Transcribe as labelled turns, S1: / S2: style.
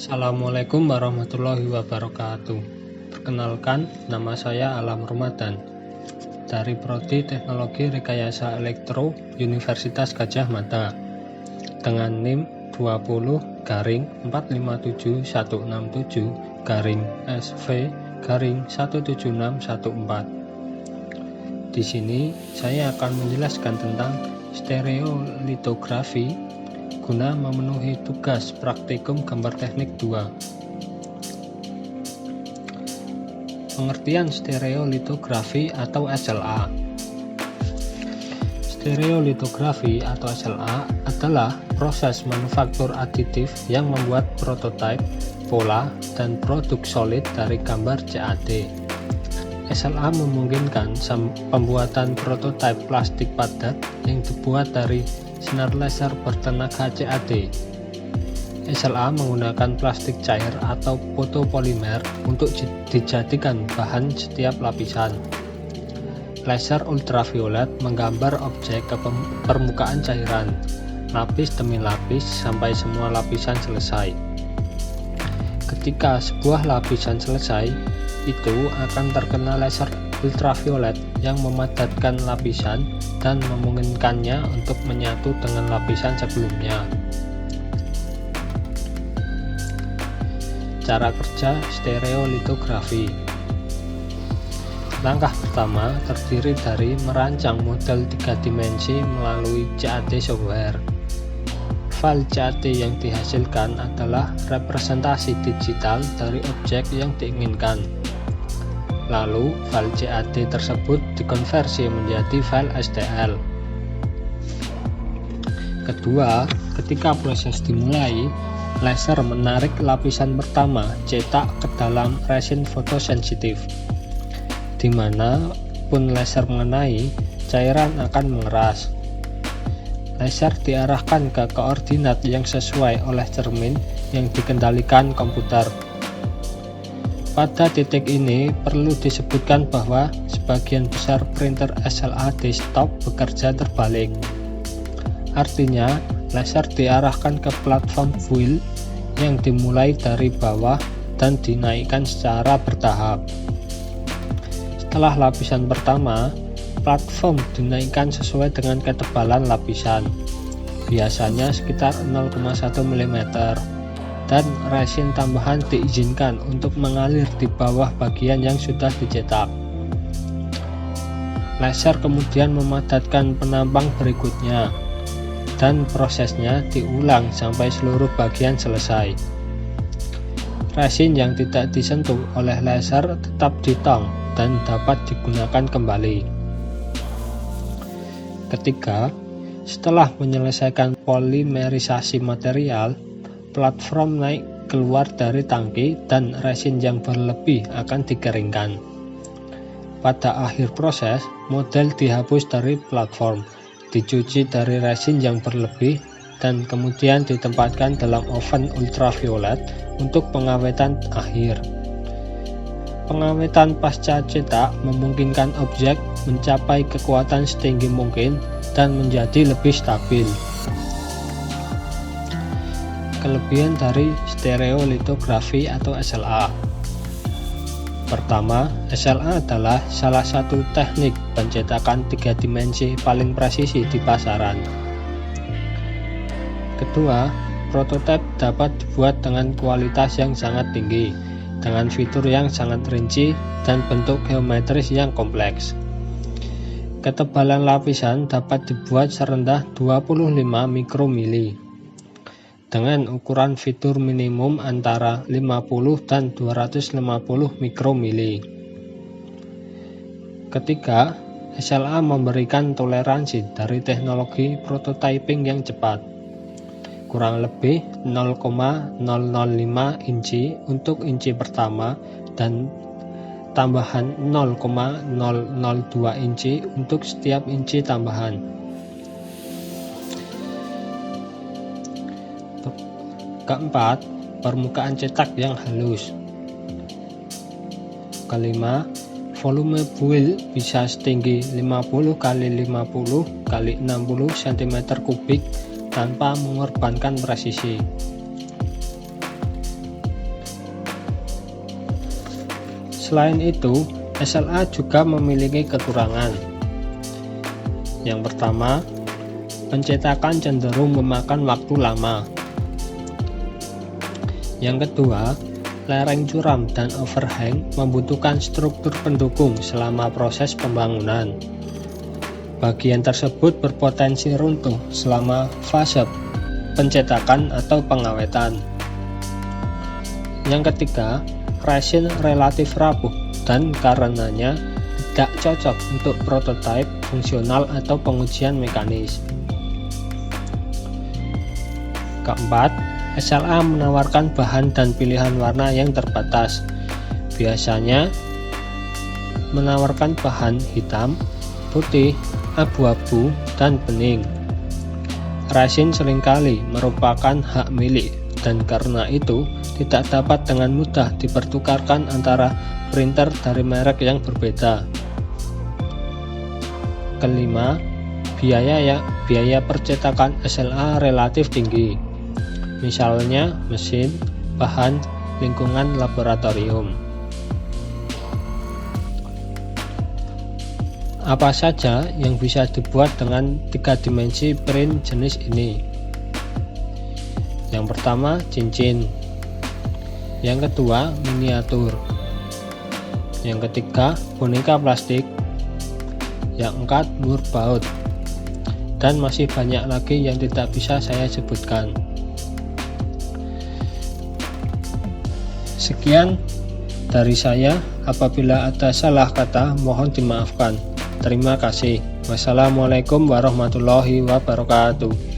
S1: Assalamualaikum warahmatullahi wabarakatuh. Perkenalkan, nama saya Alam Ramadan dari Prodi Teknologi Rekayasa Elektro Universitas Gadjah Mada dengan NIM 20-45716-SV-17614. Di sini saya akan menjelaskan tentang stereolitografi guna memenuhi tugas praktikum gambar teknik 2. Pengertian stereolitografi atau SLA. Stereolitografi atau SLA adalah proses manufaktur aditif yang membuat prototipe, pola, dan produk solid dari gambar CAD. SLA memungkinkan pembuatan prototipe plastik padat yang dibuat dari sinar laser bertenaga CAD. SLA menggunakan plastik cair atau fotopolimer untuk dijadikan bahan setiap lapisan. Laser ultraviolet menggambar objek ke permukaan cairan, lapis demi lapis sampai semua lapisan selesai. Ketika sebuah lapisan selesai, itu akan terkena laser ultraviolet yang memadatkan lapisan dan memungkinkannya untuk menyatu dengan lapisan sebelumnya. Cara kerja stereolitografi. Langkah pertama terdiri dari merancang model 3 dimensi melalui CAD software. File CAD yang dihasilkan adalah representasi digital dari objek yang diinginkan. Lalu, file CAD tersebut dikonversi menjadi file STL. Kedua, ketika proses dimulai, laser menarik lapisan pertama cetak ke dalam resin fotosensitif. Di mana pun laser mengenai, cairan akan mengeras. Laser diarahkan ke koordinat yang sesuai oleh cermin yang dikendalikan komputer. Pada titik ini perlu disebutkan bahwa sebagian besar printer SLA desktop bekerja terbalik. Artinya, laser diarahkan ke platform wheel yang dimulai dari bawah dan dinaikkan secara bertahap. Setelah lapisan pertama, platform dinaikkan sesuai dengan ketebalan lapisan, biasanya sekitar 0,1 mm. Dan resin tambahan diizinkan untuk mengalir di bawah bagian yang sudah dicetak. Laser kemudian memadatkan penampang berikutnya, dan prosesnya diulang sampai seluruh bagian selesai. Resin yang tidak disentuh oleh laser tetap ditong dan dapat digunakan kembali. Ketiga, setelah menyelesaikan polimerisasi material, platform naik keluar dari tangki dan resin yang berlebih akan dikeringkan. Pada akhir proses, model dihapus dari platform, dicuci dari resin yang berlebih, dan kemudian ditempatkan dalam oven ultraviolet untuk pengawetan akhir. Pengawetan pasca cetak memungkinkan objek mencapai kekuatan setinggi mungkin dan menjadi lebih stabil. Kelebihan dari stereolitografi atau SLA. Pertama, SLA adalah salah satu teknik pencetakan 3 dimensi paling presisi di pasaran. Kedua, prototipe dapat dibuat dengan kualitas yang sangat tinggi, dengan fitur yang sangat rinci dan bentuk geometris yang kompleks. Ketebalan lapisan dapat dibuat serendah 25 mikromili. Dengan ukuran fitur minimum antara 50 dan 250 mikromili. Ketiga, SLA memberikan toleransi dari teknologi prototyping yang cepat, kurang lebih 0,005 inci untuk inci pertama dan tambahan 0,002 inci untuk setiap inci tambahan. Keempat, permukaan cetak yang halus. Kelima, volume build bisa setinggi 50 x 50 x 60 cm3 tanpa mengorbankan presisi. Selain itu, SLA juga memiliki kekurangan. Yang pertama, pencetakan cenderung memakan waktu lama. Yang kedua, lereng curam dan overhang membutuhkan struktur pendukung selama proses pembangunan. Bagian tersebut berpotensi runtuh selama fase pencetakan atau pengawetan. Yang ketiga, resin relatif rapuh dan karenanya tidak cocok untuk prototipe fungsional atau pengujian mekanis. Keempat, SLA menawarkan bahan dan pilihan warna yang terbatas. Biasanya menawarkan bahan hitam, putih, abu-abu, dan bening. Resin seringkali merupakan hak milik dan karena itu tidak dapat dengan mudah dipertukarkan antara printer dari merek yang berbeda. Kelima, biaya percetakan SLA relatif tinggi. Misalnya mesin, bahan, lingkungan laboratorium. Apa saja yang bisa dibuat dengan 3 dimensi print jenis ini? Yang pertama, cincin. Yang kedua, miniatur. Yang ketiga, boneka plastik. Yang keempat, moorboat. Dan masih banyak lagi yang tidak bisa saya sebutkan. Sekian dari saya, apabila ada salah kata mohon dimaafkan. Terima kasih. Wassalamualaikum warahmatullahi wabarakatuh.